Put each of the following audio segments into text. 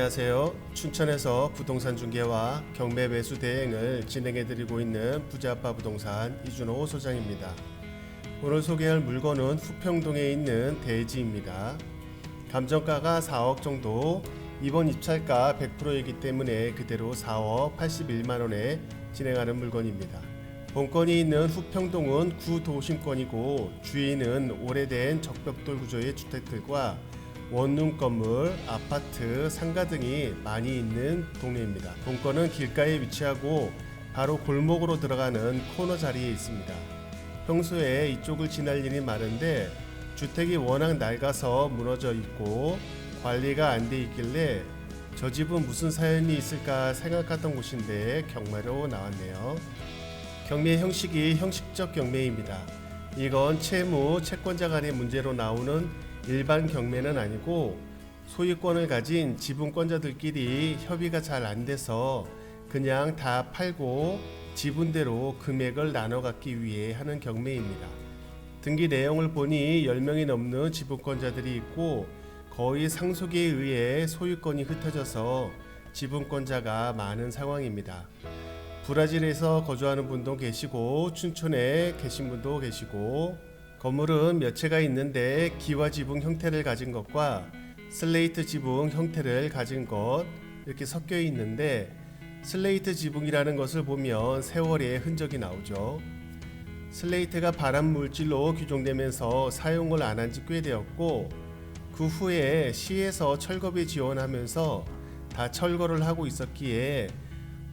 안녕하세요. 춘천에서 부동산 중개와 경매 매수 대행을 진행해드리고 있는 부자아빠 부동산 이준호 소장입니다. 오늘 소개할 물건은 후평동에 있는 대지입니다. 감정가가 4억 정도, 이번 입찰가 100%이기 때문에 그대로 4억 81만원에 진행하는 물건입니다. 본건이 있는 후평동은 구도심권이고 주위는 오래된 적벽돌 구조의 주택들과 원룸 건물, 아파트, 상가 등이 많이 있는 동네입니다. 본건은 길가에 위치하고 바로 골목으로 들어가는 코너 자리에 있습니다. 평소에 이쪽을 지날 일이 많은데 주택이 워낙 낡아서 무너져 있고 관리가 안 돼 있길래 저 집은 무슨 사연이 있을까 생각하던 곳인데 경매로 나왔네요. 경매 형식이 형식적 경매입니다. 이건 채무, 채권자 간의 문제로 나오는 일반 경매는 아니고 소유권을 가진 지분권자들끼리 협의가 잘 안 돼서 그냥 다 팔고 지분대로 금액을 나눠 갖기 위해 하는 경매입니다. 등기 내용을 보니 10명이 넘는 지분권자들이 있고 거의 상속에 의해 소유권이 흩어져서 지분권자가 많은 상황입니다. 브라질에서 거주하는 분도 계시고 춘천에 계신 분도 계시고 건물은 몇 채가 있는데 기와 지붕 형태를 가진 것과 슬레이트 지붕 형태를 가진 것 이렇게 섞여 있는데 슬레이트 지붕이라는 것을 보면 세월의 흔적이 나오죠. 슬레이트가 발암 물질로 규정되면서 사용을 안 한 지 꽤 되었고 그 후에 시에서 철거비 지원하면서 다 철거를 하고 있었기에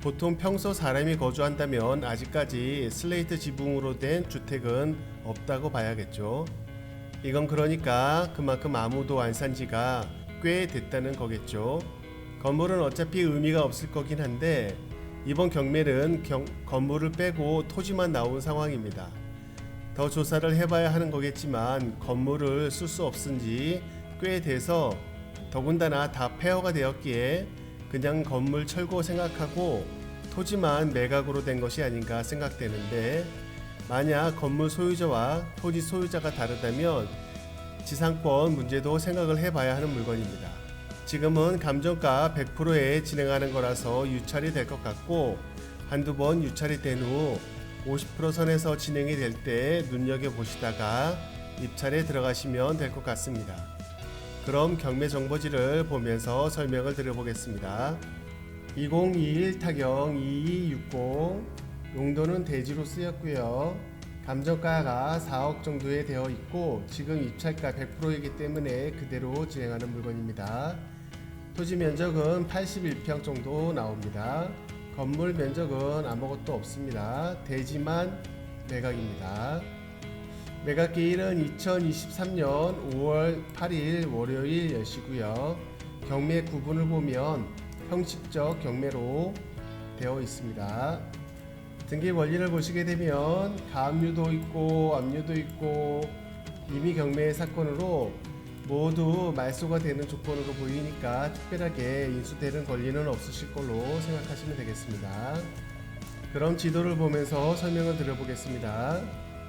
보통 평소 사람이 거주한다면 아직까지 슬레이트 지붕으로 된 주택은 없다고 봐야겠죠. 이건 그러니까 그만큼 아무도 안 산 지가 꽤 됐다는 거겠죠. 건물은 어차피 의미가 없을 거긴 한데 이번 경매는 건물을 빼고 토지만 나온 상황입니다. 더 조사를 해봐야 하는 거겠지만 건물을 쓸 수 없은 지 꽤 돼서 더군다나 다 폐허가 되었기에 그냥 건물 철거 생각하고 토지만 매각으로 된 것이 아닌가 생각되는데 만약 건물 소유자와 토지 소유자가 다르다면 지상권 문제도 생각을 해봐야 하는 물건입니다. 지금은 감정가 100%에 진행하는 거라서 유찰이 될 것 같고 한두 번 유찰이 된 후 50% 선에서 진행이 될 때 눈여겨보시다가 입찰에 들어가시면 될 것 같습니다. 그럼 경매 정보지를 보면서 설명을 드려보겠습니다. 2021 타경 2260 용도는 대지로 쓰였고요. 감정가가 4억 정도에 되어 있고 지금 입찰가 100%이기 때문에 그대로 진행하는 물건입니다. 토지 면적은 81평 정도 나옵니다. 건물 면적은 아무것도 없습니다. 대지만 매각입니다. 매각 기일은 2023년 5월 8일 월요일 10시고요. 경매 구분을 보면 형식적 경매로 되어 있습니다. 등기 원리를 보시게 되면 가압류도 있고 압류도 있고 임의 경매 사건으로 모두 말소가 되는 조건으로 보이니까 특별하게 인수되는 권리는 없으실 걸로 생각하시면 되겠습니다. 그럼 지도를 보면서 설명을 드려보겠습니다.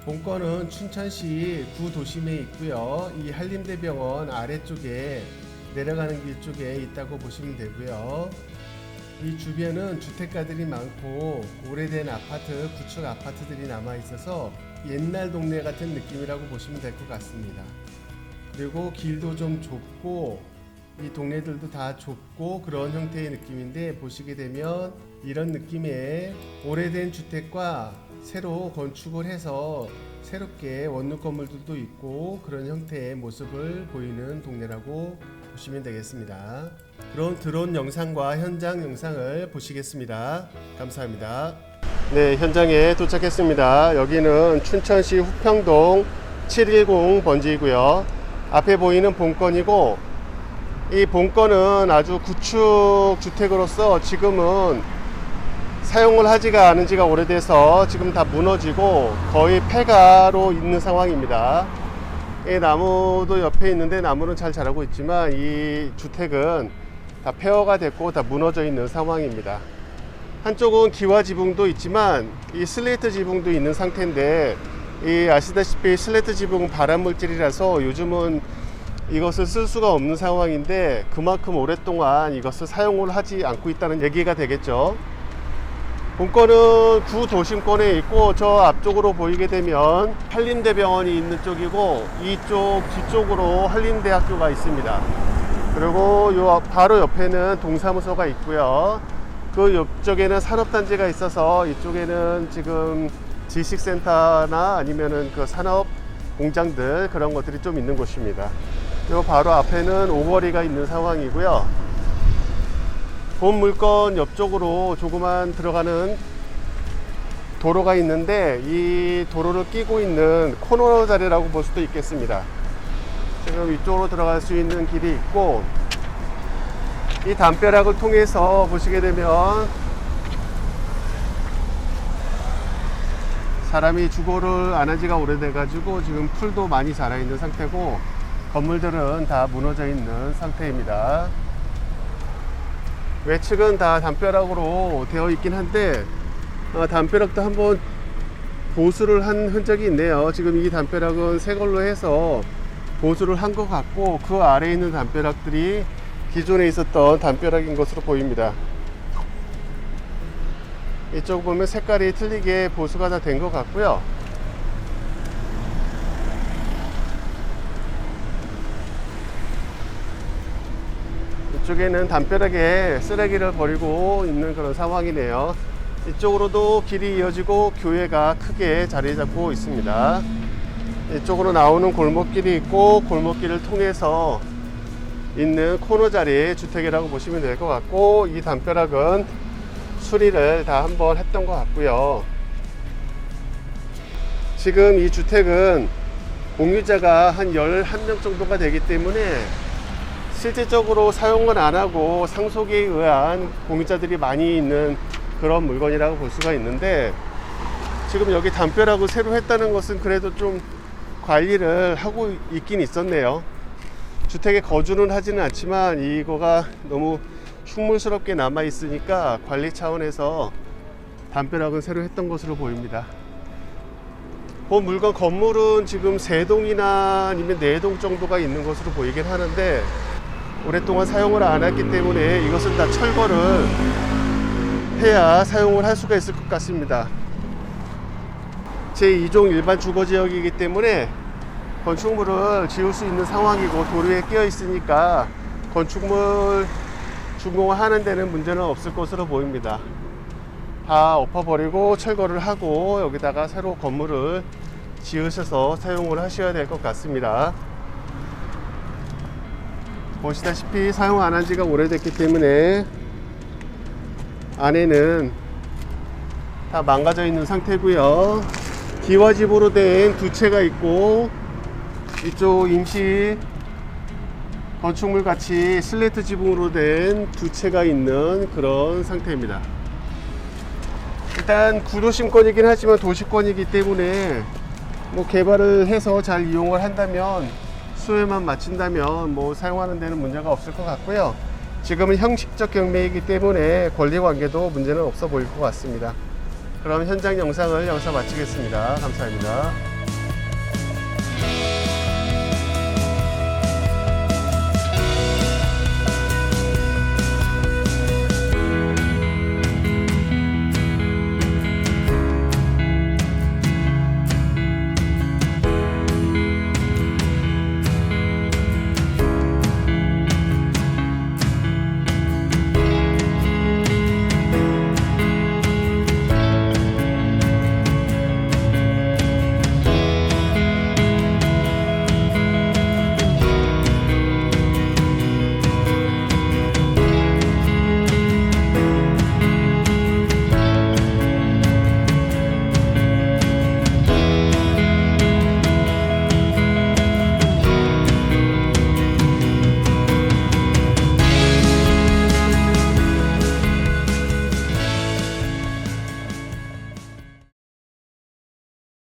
본건은 춘천시 구도심에 있고요. 이 한림대병원 아래쪽에 내려가는 길 쪽에 있다고 보시면 되고요. 이 주변은 주택가들이 많고 오래된 아파트, 구축 아파트들이 남아 있어서 옛날 동네 같은 느낌이라고 보시면 될 것 같습니다. 그리고 길도 좀 좁고 이 동네들도 다 좁고 그런 형태의 느낌인데 보시게 되면 이런 느낌의 오래된 주택과 새로 건축을 해서 새롭게 원룸 건물들도 있고 그런 형태의 모습을 보이는 동네라고 보시면 되겠습니다. 그럼 드론 영상과 현장 영상을 보시겠습니다. 감사합니다. 네, 현장에 도착했습니다. 여기는 춘천시 후평동 710 번지이고요. 앞에 보이는 본건이고 이 본건은 아주 구축 주택으로서 지금은 사용을 하지가 않은 지가 오래돼서 지금 다 무너지고 거의 폐가로 있는 상황입니다. 이 나무도 옆에 있는데 나무는 잘 자라고 있지만 이 주택은 다 폐허가 됐고 다 무너져 있는 상황입니다. 한쪽은 기와 지붕도 있지만 이 슬레이트 지붕도 있는 상태인데 이 아시다시피 슬레이트 지붕은 발암 물질이라서 요즘은 이것을 쓸 수가 없는 상황인데 그만큼 오랫동안 이것을 사용을 하지 않고 있다는 얘기가 되겠죠. 본건은 구도심권에 있고 저 앞쪽으로 보이게 되면 한림대병원이 있는 쪽이고 이쪽 뒤쪽으로 한림대학교가 있습니다. 그리고 요 바로 옆에는 동사무소가 있고요. 그 옆쪽에는 산업단지가 있어서 이쪽에는 지금 지식센터나 아니면은 그 산업 공장들 그런 것들이 좀 있는 곳입니다. 요 바로 앞에는 오거리가 있는 상황이고요. 본 물건 옆쪽으로 조그만 들어가는 도로가 있는데 이 도로를 끼고 있는 코너 자리라고 볼 수도 있겠습니다. 지금 이쪽으로 들어갈 수 있는 길이 있고 이 담벼락을 통해서 보시게 되면 사람이 주거를 안 한 지가 오래돼 가지고 지금 풀도 많이 자라 있는 상태고 건물들은 다 무너져 있는 상태입니다. 외측은 다 담벼락으로 되어 있긴 한데 담벼락도 한번 보수를 한 흔적이 있네요. 지금 이 담벼락은 새 걸로 해서 보수를 한 것 같고 그 아래에 있는 담벼락들이 기존에 있었던 담벼락인 것으로 보입니다. 이쪽 보면 색깔이 틀리게 보수가 다 된 것 같고요. 이쪽에는 담벼락에 쓰레기를 버리고 있는 그런 상황이네요. 이쪽으로도 길이 이어지고 교회가 크게 자리 잡고 있습니다. 이쪽으로 나오는 골목길이 있고 골목길을 통해서 있는 코너 자리 주택이라고 보시면 될 것 같고 이 담벼락은 수리를 다 한번 했던 것 같고요. 지금 이 주택은 공유자가 한 11명 정도가 되기 때문에 실질적으로 사용은 안 하고 상속에 의한 공유자들이 많이 있는 그런 물건이라고 볼 수가 있는데 지금 여기 담벼락을 새로 했다는 것은 그래도 좀 관리를 하고 있긴 있었네요. 주택에 거주는 하지는 않지만 이거가 너무 흉물스럽게 남아 있으니까 관리 차원에서 담벼락은 새로 했던 것으로 보입니다. 본 물건 건물은 지금 3동이나 아니면 4동 정도가 있는 것으로 보이긴 하는데 오랫동안 사용을 안 했기 때문에 이것은 다 철거를 해야 사용을 할 수가 있을 것 같습니다. 제2종 일반 주거지역이기 때문에 건축물을 지을 수 있는 상황이고 도로에 끼어 있으니까 건축물 준공하는 데는 문제는 없을 것으로 보입니다. 다 엎어버리고 철거를 하고 여기다가 새로 건물을 지으셔서 사용을 하셔야 될 것 같습니다. 보시다시피 사용 안 한 지가 오래됐기 때문에 안에는 다 망가져 있는 상태고요. 기와집으로 된 두 채가 있고 이쪽 임시 건축물 같이 슬레이트 지붕으로 된 두 채가 있는 그런 상태입니다. 일단 구도심권이긴 하지만 도시권이기 때문에 뭐 개발을 해서 잘 이용을 한다면 수요만 맞춘다면 뭐 사용하는 데는 문제가 없을 것 같고요. 지금은 형식적 경매이기 때문에 권리관계도 문제는 없어 보일 것 같습니다. 그럼 현장 영상을 여기서 마치겠습니다. 감사합니다.